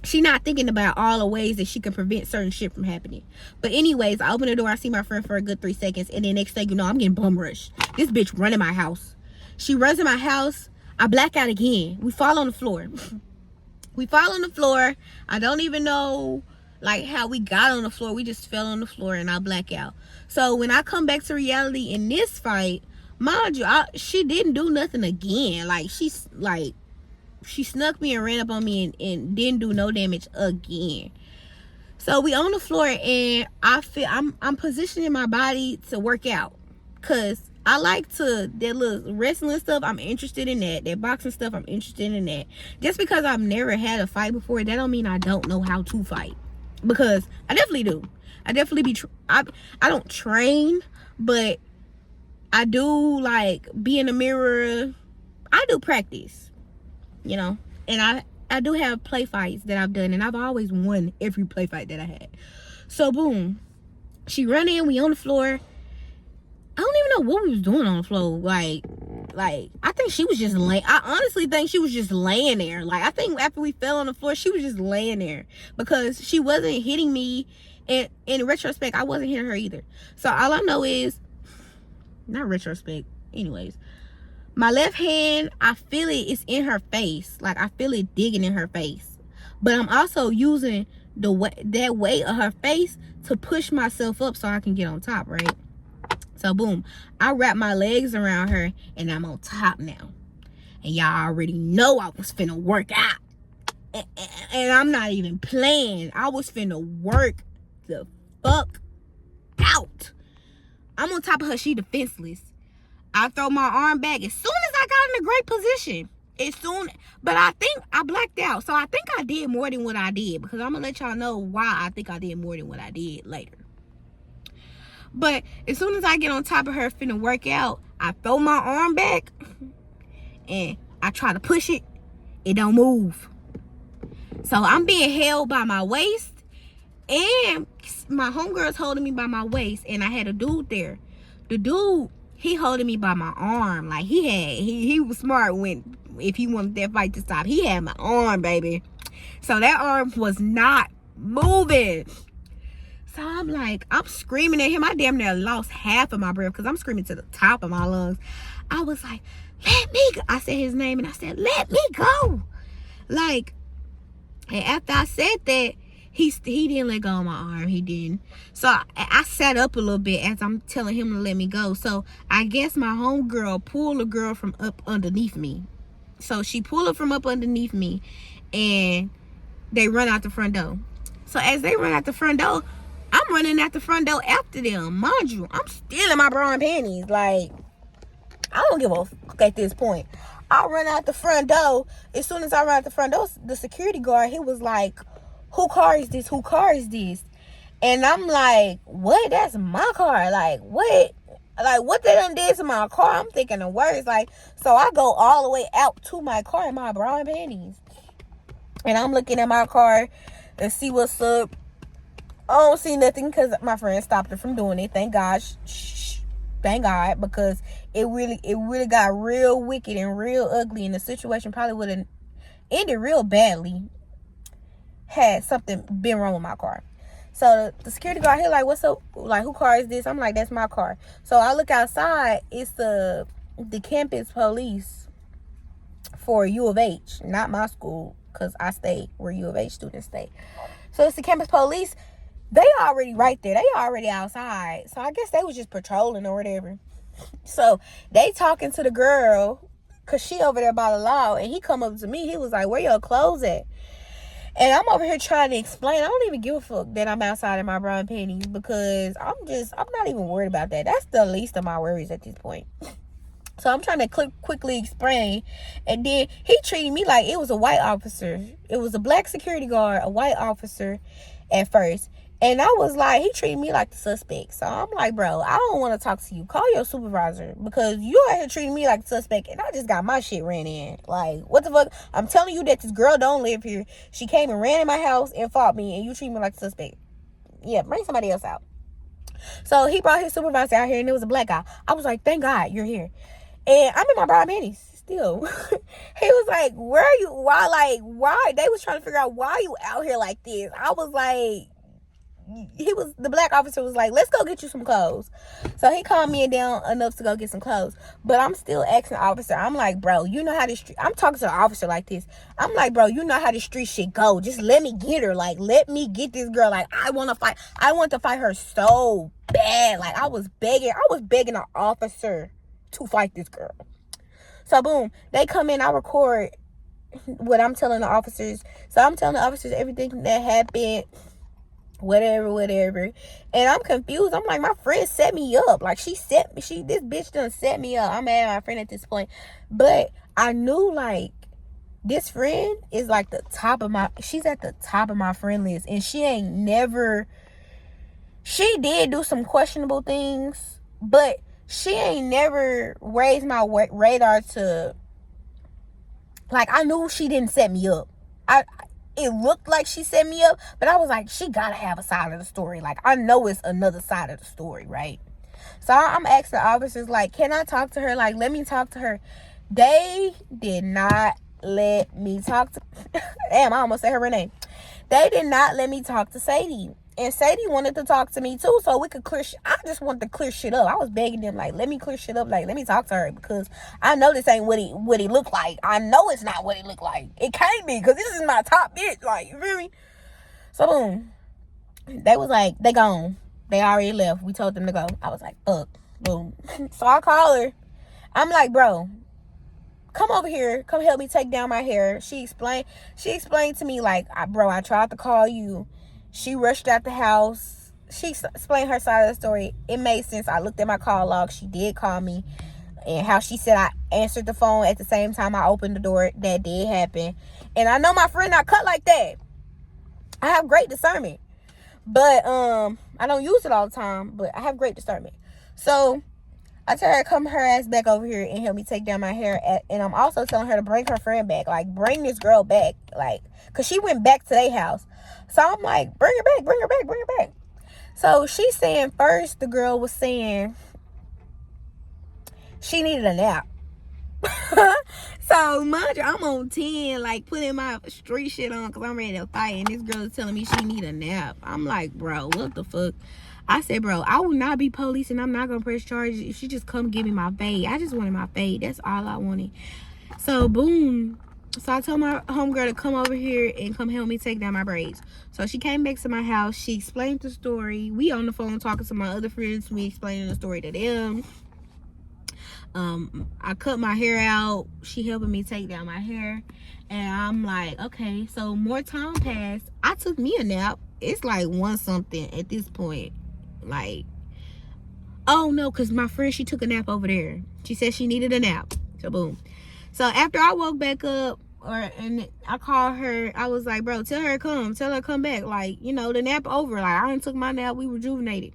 she not thinking about all the ways that she can prevent certain shit from happening. But anyways, I open the door. I see my friend for a good 3 seconds. And then next thing you know, I'm getting bum rushed. This bitch running my house. She runs in my house. I black out again. We fall on the floor. We fall on the floor. I don't even know like how we got on the floor. We just fell on the floor and I black out. So when I come back to reality in this fight, mind you, she didn't do nothing again. Like she snuck me and ran up on me and didn't do no damage again. So we on the floor and I feel I'm positioning my body to work out. Cause I like that little wrestling stuff, I'm interested in that. That boxing stuff, I'm interested in that. Just because I've never had a fight before, that don't mean I don't know how to fight. Because I definitely do. I definitely I don't train, but I do like be in the mirror. I do practice, you know. And I do have play fights that I've done, and I've always won every play fight that I had. So boom, she run in, we on the floor. I don't even know what we was doing on the floor. Like I think she was just I honestly think she was just laying there. Like I think after we fell on the floor, she was just laying there because she wasn't hitting me. And in retrospect, I wasn't hitting her either. So all I know is, not retrospect, anyways, my left hand, I feel it's in her face. Like I feel it digging in her face. But I'm also using that weight of her face to push myself up so I can get on top, right? So boom, I wrap my legs around her and I'm on top now. And y'all already know I was finna work out. And I'm not even playing. I was finna work the fuck out. I'm on top of her, she defenseless. I throw my arm back as soon as I got in a great position. But I think I blacked out. So I think I did more than what I did. Because I'm gonna let y'all know why I think I did more than what I did later. But as soon as I get on top of her finna work out, I throw my arm back and I try to push it. It don't move. So I'm being held by my waist and my homegirl's holding me by my waist, and I had a dude there. The dude, he holding me by my arm. Like he was smart if he wanted that fight to stop. He had my arm, baby. So that arm was not moving. So I'm like, I'm screaming at him. I damn near lost half of my breath because I'm screaming to the top of my lungs. I was like, let me go. I said his name and I said, let me go. Like, and after I said that, he didn't let go of my arm. He didn't. So I sat up a little bit as I'm telling him to let me go. So I guess my homegirl pulled a girl from up underneath me. So she pulled her from up underneath me and they run out the front door. So as they run out the front door, I'm running out the front door after them. Mind you, I'm still in my bra and panties. Like, I don't give a fuck at this point. I run out the front door. As soon as I run out the front door, the security guard, he was like, who car is this? Who car is this? And I'm like, what? That's my car. Like, what? Like, what they done did to my car? I'm thinking the worst. Like, so I go all the way out to my car in my bra and panties. And I'm looking at my car and see what's up. I don't see nothing because my friend stopped her from doing it. Thank God. Thank God, because it really got real wicked and real ugly, and the situation probably would have ended real badly. Had something been wrong with my car. So the security guard here like, what's up? Like, who car is this? I'm like, that's my car. So I look outside. It's the campus police for U of H, not my school, because I stay where U of H students stay. So it's the campus police. They already right there. They already outside. So I guess they was just patrolling or whatever. So they talking to the girl, because she over there by the law. And he come up to me. He was like, where your clothes at? And I'm over here trying to explain. I don't even give a fuck that I'm outside in my bra and panties, because I'm not even worried about that. That's the least of my worries at this point. So I'm trying to quickly explain. And then he treated me like it was a white officer. It was a black security guard, a white officer at first. And I was like, he treated me like the suspect. So I'm like, bro, I don't want to talk to you. Call your supervisor, because you out here treating me like the suspect, and I just got my shit ran in. Like, what the fuck? I'm telling you that this girl don't live here. She came and ran in my house and fought me, and you treat me like the suspect. Yeah, bring somebody else out. So he brought his supervisor out here, and it was a black guy. I was like, thank God you're here. And I'm in my bra and panties still. He was like, where are you? Why? They was trying to figure out why you out here like this. I was like, the black officer was like, let's go get you some clothes. So he calmed me down enough to go get some clothes. But I'm still asking the officer. I'm like, bro, you know how this street, I'm talking to the officer like this. I'm like, bro, you know how the street shit go. Just let me get her. Like, let me get this girl. Like, I want to fight. I want to fight her so bad. Like, I was begging the officer to fight this girl. So boom, they come in, I record what I'm telling the officers. So I'm telling the officers everything that happened, whatever. And I'm confused. I'm like, my friend set me up. Like, this bitch done set me up. I'm mad at my friend at this point. But I knew, like, this friend is like she's at the top of my friend list. And she did do some questionable things, but she ain't never raised my radar to, like, I knew she didn't set me up. It looked like she set me up, but I was like, she gotta have a side of the story. Like, I know it's another side of the story, right? So I'm asking the officers, like, can I talk to her? Like, let me talk to her. They did not let me talk to damn, I almost said her name. They did not let me talk to Sadie. And Sadie wanted to talk to me too, so we could clear I just wanted to clear shit up. I was begging them, like, let me clear shit up. Like, let me talk to her, because I know this ain't what he looked like. I know it's not what he looked like. It can't be, because this is my top bitch. Like, you feel me? So, boom. They was like, they gone. They already left. We told them to go. I was like, fuck. Boom. So, I call her. I'm like, bro, come over here. Come help me take down my hair. She explained to me, like, bro, I tried to call you. She rushed out the house. She explained her side of the story. It made sense. I looked at my call log. She did call me. And how she said I answered the phone at the same time I opened the door. That did happen. And I know my friend not cut like that. I have great discernment. But I don't use it all the time. But I have great discernment. So I tell her to come her ass back over here and help me take down my hair. And I'm also telling her to bring her friend back. Like, bring this girl back. Like, because she went back to their house. So I'm like, bring her back. So she's saying first, the girl was saying she needed a nap. So, mind you, I'm on 10, like, putting my street shit on because I'm ready to fight. And this girl is telling me she need a nap. I'm like, bro, what the fuck? I said, bro, I will not be police and I'm not going to press charges if she just come give me my fade. I just wanted my fade. That's all I wanted. So, boom. So I told my homegirl to come over here and come help me take down my braids. So she came back to my house. She explained the story. We on the phone talking to my other friends. We explaining the story to them. I cut my hair out. She helping me take down my hair. And I'm like, okay. So more time passed. I took me a nap. It's like 1 something at this point. Like, oh no, because my friend, she took a nap over there. She said she needed a nap. So boom. So after I woke back up, and I called her, I was like, bro, tell her to come back. Like, you know, the nap over. Like, I done took my nap. We rejuvenated.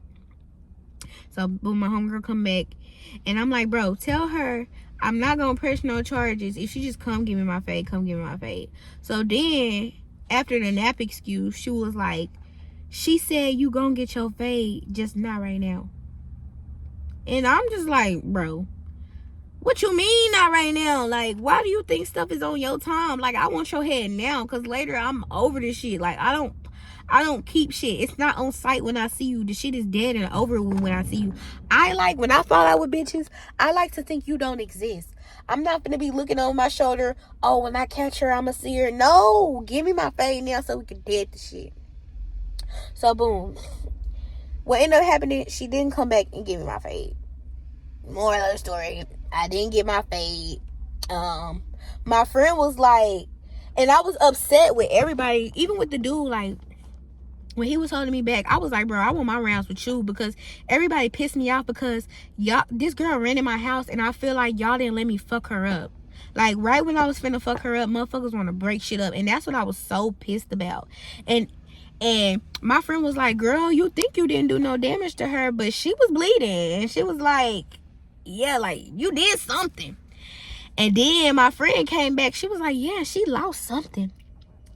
So boom, my homegirl come back. And I'm like, bro, tell her I'm not going to press no charges. If she just come give me my fade, come give me my fade. So then, after the nap excuse, she was like, she said you going to get your fade, just not right now. And I'm just like, bro, What you mean not right now? Like, why do you think stuff is on your time? Like, I want your head now, because later I'm over this shit. Like, I don't keep shit. It's not on site when I see you. The shit is dead and over when I see you. When I fall out with bitches, I like to think you don't exist. I'm not gonna be looking over my shoulder. Oh, when I catch her, I'ma see her. No, give me my fade now so we can dead the shit. So boom. What ended up happening, she didn't come back and give me my fade. Moral of the story, I didn't get my fade. My friend was like, and I was upset with everybody, even with the dude, like, when he was holding me back, I was like, bro, I want my rounds with you, because everybody pissed me off because this girl ran in my house and I feel like y'all didn't let me fuck her up. Like, right when I was finna fuck her up, motherfuckers want to break shit up. And that's what I was so pissed about. And my friend was like, girl, you think you didn't do no damage to her, but she was bleeding. And she was like, yeah, like, you did something. And then my friend came back. She was like, yeah, she lost something.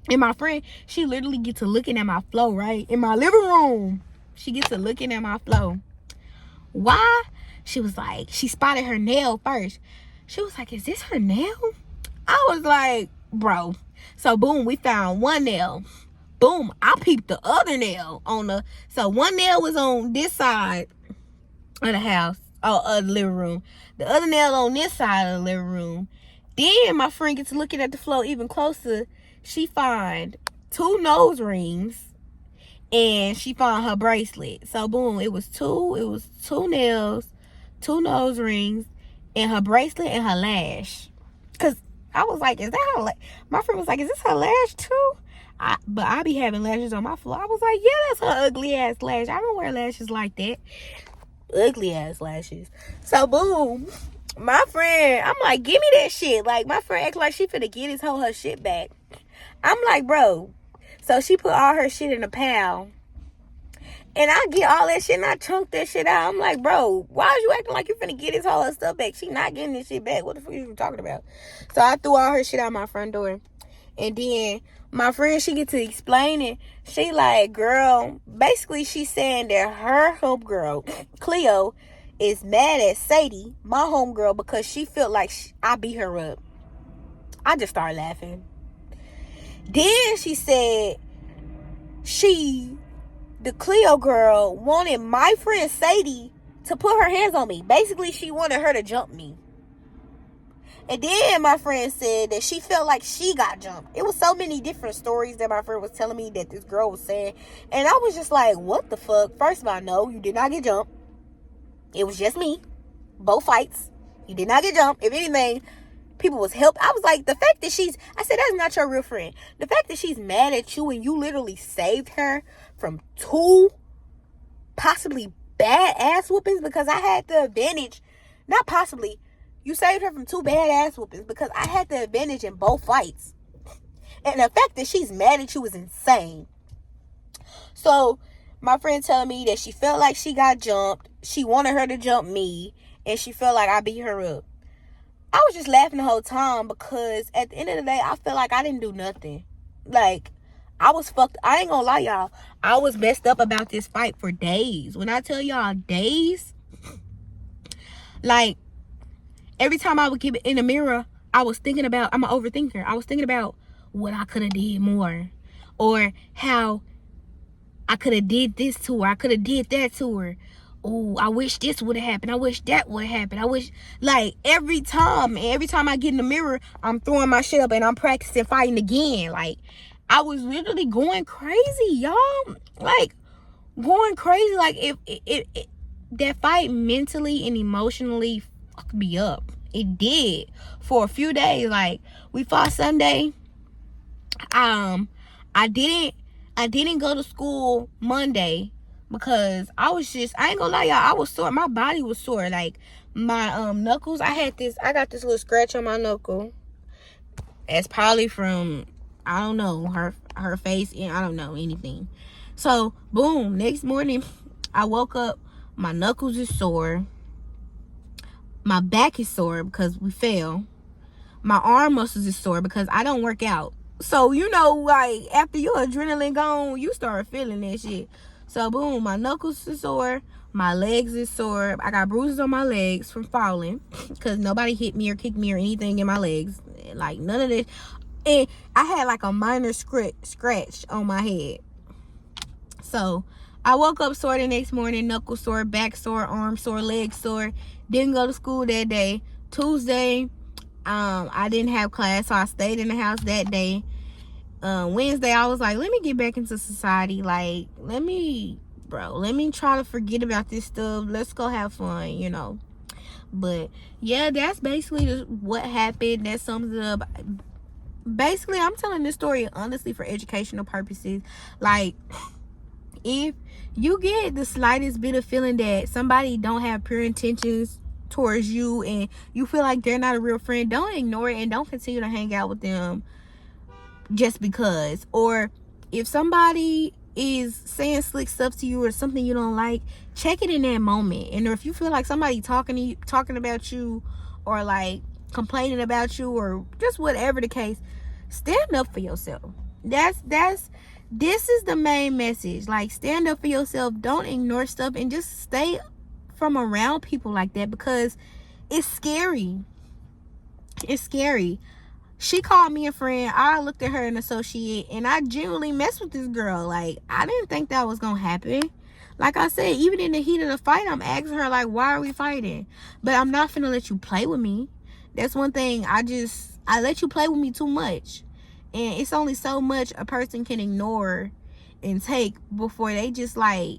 And my friend, she literally gets to looking at my flow, right? In my living room. She gets to looking at my flow. Why? She was like, she spotted her nail first. She was like, is this her nail? I was like, bro. So boom, we found one nail. Boom, I peeped the other nail so one nail was on this side of the house, of the living room. The other nail on this side of the living room. Then my friend gets looking at the floor even closer. She find 2 nose rings and she found her bracelet. So boom, it was two nails, 2 nose rings, and her bracelet and her lash. Cause I was like, is that her lash? My friend was like, is this her lash too? But I be having lashes on my floor. I was like, yeah, that's her ugly ass lash. I don't wear lashes like that. Ugly ass lashes. So boom, my friend, I'm like, give me that shit. Like, my friend act like she finna get her shit back. I'm like, bro. So she put all her shit in a pile. And I get all that shit and I chunk that shit out. I'm like, bro, why is you acting like you finna get all her stuff back? She not getting this shit back. What the fuck are you talking about? So I threw all her shit out my front door. And then my friend, she get to explain it. She like, girl, basically she's saying that her homegirl, Cleo, is mad at Sadie, my homegirl, because she felt like I beat her up. I just started laughing. Then she said the Cleo girl, wanted my friend Sadie to put her hands on me. Basically, she wanted her to jump me. And then my friend said that she felt like she got jumped. It was so many different stories that my friend was telling me that this girl was saying. And I was just like, what the fuck? First of all, no, you did not get jumped. It was just me. Both fights. You did not get jumped. If anything, people was helped. I was like, the fact that I said, that's not your real friend. The fact that she's mad at you and you literally saved her from 2 possibly bad ass whoopings, because I had the advantage. Not possibly. You saved her from 2 bad ass whoopings because I had the advantage in both fights. And the fact that she's mad at you is insane. So, my friend telling me that she felt like she got jumped. She wanted her to jump me. And she felt like I beat her up. I was just laughing the whole time because at the end of the day, I felt like I didn't do nothing. Like, I was fucked. I ain't gonna lie, y'all. I was messed up about this fight for days. When I tell y'all days, like, every time I would get in the mirror, I was thinking about, I'm an overthinker. I was thinking about what I could have did more. Or how I could have did this to her. I could have did that to her. Oh, I wish this would have happened. I wish that would have happened. I wish, like, every time I get in the mirror, I'm throwing my shit up and I'm practicing fighting again. Like, I was literally going crazy, y'all. Like, going crazy. Like, if that fight mentally and emotionally fucked me up. It did for a few days. Like, we fought Sunday. I didn't go to school Monday because I ain't gonna lie, y'all, I was sore. My body was sore. Like, my knuckles, I got this little scratch on my knuckle. It's probably from, I don't know, her face, and I don't know anything. So boom, next morning I woke up, my knuckles is sore, my back is sore because we fell, my arm muscles is sore because I don't work out. So, you know, like, after your adrenaline gone, you start feeling that shit. So boom, my knuckles is sore, my legs is sore. I got bruises on my legs from falling because nobody hit me or kicked me or anything in my legs. Like none of this. And I had like a minor scratch on my head. So I woke up sore the next morning, knuckle sore, back sore, arm sore, leg sore. Didn't go to school that day. Tuesday, I didn't have class, so I stayed in the house that day. Wednesday, I was like, let me get back into society. Like, let me try to forget about this stuff. Let's go have fun, you know. But yeah, that's basically what happened. That sums it up. Basically, I'm telling this story honestly for educational purposes. Like, if you get the slightest bit of feeling that somebody don't have pure intentions towards you and you feel like they're not a real friend, don't ignore it and don't continue to hang out with them just because. Or if somebody is saying slick stuff to you or something you don't like, check it in that moment. And if you feel like somebody talking about you or like complaining about you or just whatever the case, stand up for yourself. This is the main message. Like, stand up for yourself. Don't ignore stuff and just stay from around people like that, because it's scary. It's scary. She called me a friend. I looked at her an associate, and I genuinely messed with this girl. Like, I didn't think that was gonna happen. Like I said, even in the heat of the fight, I'm asking her, like, why are we fighting? But I'm not finna let you play with me. That's one thing. I let you play with me too much. And it's only so much a person can ignore and take before they just, like,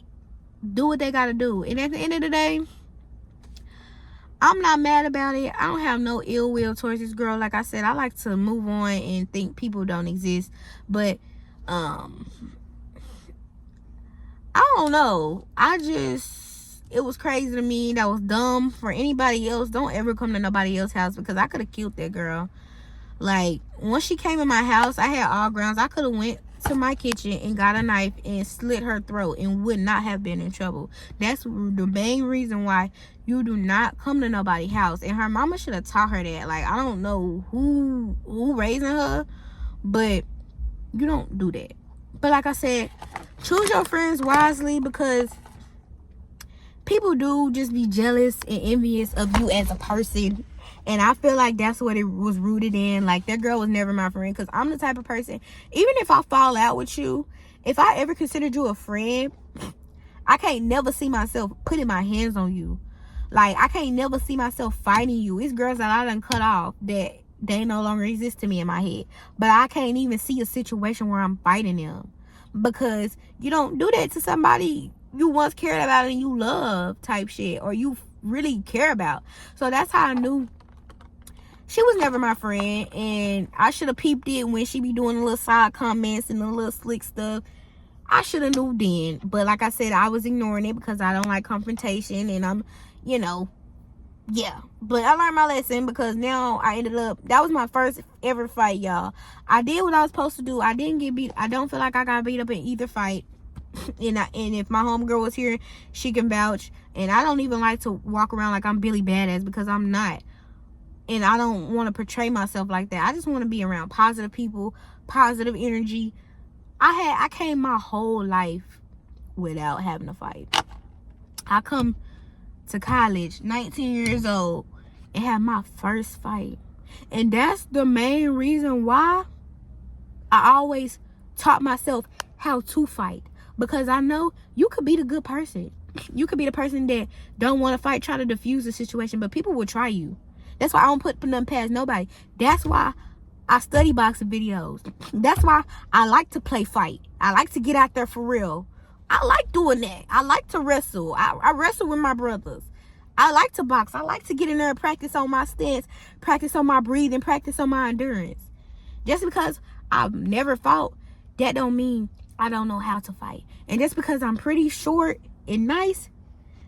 do what they gotta do. And at the end of the day, I'm not mad about it. I don't have no ill will towards this girl. Like I said, I like to move on and think people don't exist. But I don't know. It was crazy to me. That was dumb. For anybody else, don't ever come to nobody else's house, because I could have killed that girl. Like, once she came in my house, I had all grounds. I could have went to my kitchen and got a knife and slit her throat and would not have been in trouble. That's the main reason why you do not come to nobody's house. And her mama should have taught her that. Like, I don't know who raising her, but you don't do that. But like I said, choose your friends wisely, because people do just be jealous and envious of you as a person. And I feel like that's what it was rooted in. Like, that girl was never my friend, because I'm the type of person, even if I fall out with you, if I ever considered you a friend, I can't never see myself putting my hands on you. Like, I can't never see myself fighting you. It's girls that I done cut off that they no longer exist to me in my head. But I can't even see a situation where I'm fighting them, because you don't do that to somebody you once cared about and you love, type shit, or you really care about. So that's how I knew she was never my friend. And I should have peeped it when she be doing the little side comments and the little slick stuff. I should have knew then. But like I said, I was ignoring it because I don't like confrontation. And I'm, yeah. But I learned my lesson, because now I ended up, that was my first ever fight, y'all. I did what I was supposed to do. I didn't get beat. I don't feel like I got beat up in either fight. And if my homegirl was here, she can vouch. And I don't even like to walk around like I'm Billy Badass, because I'm not. And I don't want to portray myself like that. I just want to be around positive people, positive energy. I came my whole life without having a fight. I come to college, 19 years old, and have my first fight. And that's the main reason why I always taught myself how to fight. Because I know you could be the good person. You could be the person that don't want to fight, try to diffuse the situation, but people will try you. That's why I don't put nothing past nobody. That's why I study boxing videos. That's why I like to play fight. I like to get out there for real. I like doing that. I like to wrestle. I wrestle with my brothers. I like to box. I like to get in there and practice on my stance, practice on my breathing, practice on my endurance. Just because I've never fought, that don't mean I don't know how to fight. And just because I'm pretty short and nice,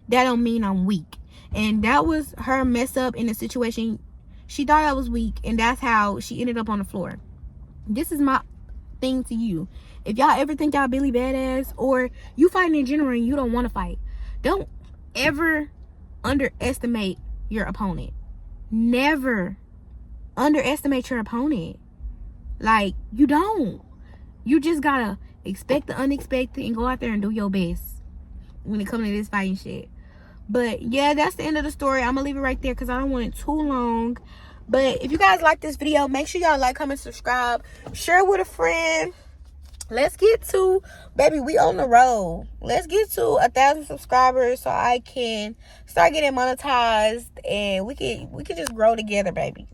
that don't mean I'm weak. And that was her mess up in the situation. She thought I was weak, and that's how she ended up on the floor. This is my thing to you. If y'all ever think y'all Billy Badass, or you fighting in general and you don't want to fight, don't ever underestimate your opponent. Never underestimate your opponent. Like, you don't. You just gotta expect the unexpected and go out there and do your best. when it comes to this fighting shit. But yeah, that's the end of the story. I'm gonna leave it right there because I don't want it too long. But if you guys like this video, make sure y'all like, comment, subscribe, share with a friend. Let's get to, baby, we on the road. Let's get to 1,000 subscribers so I can start getting monetized and we can just grow together, baby.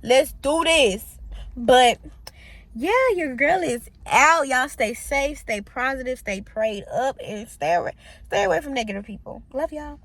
Let's do this. But yeah, your girl is out. Y'all stay safe, stay positive, stay prayed up, and stay away from negative people. Love y'all.